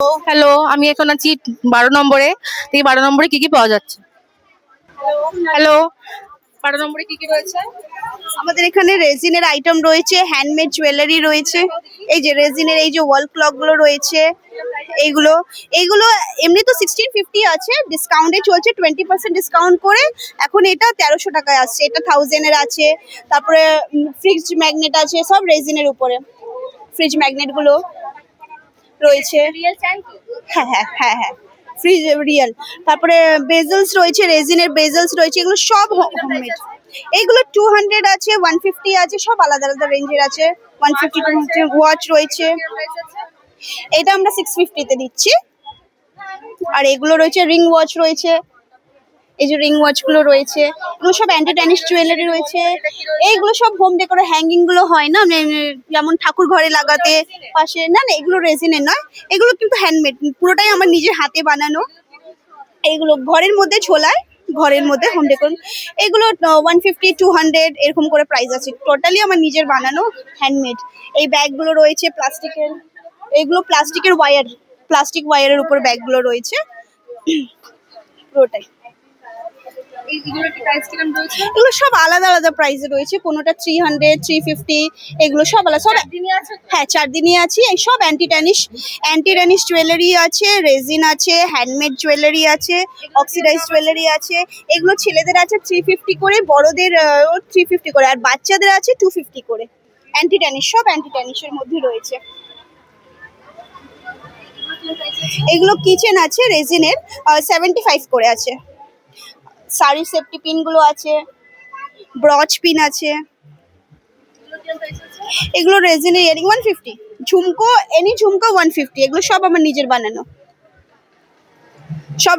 Hello, আমি এখন আছি 12 নম্বরে। এই 12 নম্বরে কি কি পাওয়া যাচ্ছে? হ্যালো, 12 নম্বরে কি কি রয়েছে? আমাদের এখানে রেজিনের আইটেম রয়েছে, হ্যান্ডমেড জুয়েলারি রয়েছে। এই যে রেজিনের এই যে ওয়াল ক্লক গুলো রয়েছে, এইগুলো এইগুলো এমনি তো 1650 আছে, ডিসকাউন্টে চলছে 20% ডিসকাউন্ট করে। এখন এটা 1300 টাকায় আসছে, এটা 1000 এর আছে। তারপরে ফ্রিজ ম্যাগনেট আছে, সব রেজিনের উপরে ফ্রিজ ম্যাগনেট গুলো রয়েছে। হ্যাঁ হ্যাঁ হ্যাঁ হ্যাঁ, ফ্রিজ রিয়েল। তারপরে বেজেলস রয়েছে, রেজিনের বেজেলস রয়েছে, এগুলো সব হোমমেড। এইগুলো 200 আছে, 150 আছে, সব আলাদা আলাদা রেঞ্জের আছে। 150 ওয়াচ রয়েছে, এটা আমরা 650 তে দিচ্ছি। আর এগুলো রয়েছে রিং ওয়াচ রয়েছে, এই যে রিং ওয়াচ গুলো রয়েছে, এগুলো সব অ্যান্টি ট্যানিশ জুয়েলারি রয়েছে। এইগুলো সব হোম ডেকোরে হ্যাঙ্গিং গুলো হয় না, যেমন ঠাকুর ঘরে লাগাতে পাশে। না না, এগুলো রেজিনের নয়, এগুলো কিন্তু হ্যান্ডমেড, পুরোটাই আমার নিজের হাতে বানানো। এইগুলো ঘরের মধ্যে ঝোলায়, ঘরের মধ্যে হোম ডেকোর। এগুলো 150 200 এরকম করে প্রাইস আছে, টোটালি আমার নিজের বানানো হ্যান্ডমেড। এই ব্যাগগুলো রয়েছে প্লাস্টিকের, এগুলো প্লাস্টিক ওয়ারের উপর ব্যাগগুলো রয়েছে পুরোটাই। এগুলো সব আলাদা আলাদা প্রাইসে রয়েছে, কোনোটা 300 350, এগুলো সব আলাদা। সব হ্যাঁ, 4 দিনই আছে। এই সব অ্যান্টি ট্যানিশ জুয়েলারি আছে, রেজিন আছে, হ্যান্ডমেড জুয়েলারি আছে, অক্সিডাইজ জুয়েলারি আছে। এগুলো ছেলেদের আছে 350 করে, বড়দের 350 করে, আর বাচ্চাদের আছে 250 করে। অ্যান্টি ট্যানিশ, সব অ্যান্টি ট্যানিশের মধ্যে রয়েছে। এগুলো কিচেন আছে রেজিনের, 75 করে আছে। শাড়ি সেফটি পিন গুলো আছে, ব্রচ পিন আছে। এগুলো রেজিনের ইয়ারিং 150, ঝুমকো, এনি ঝুমকো 150। এগুলো সব আমার নিজের বানানো, সব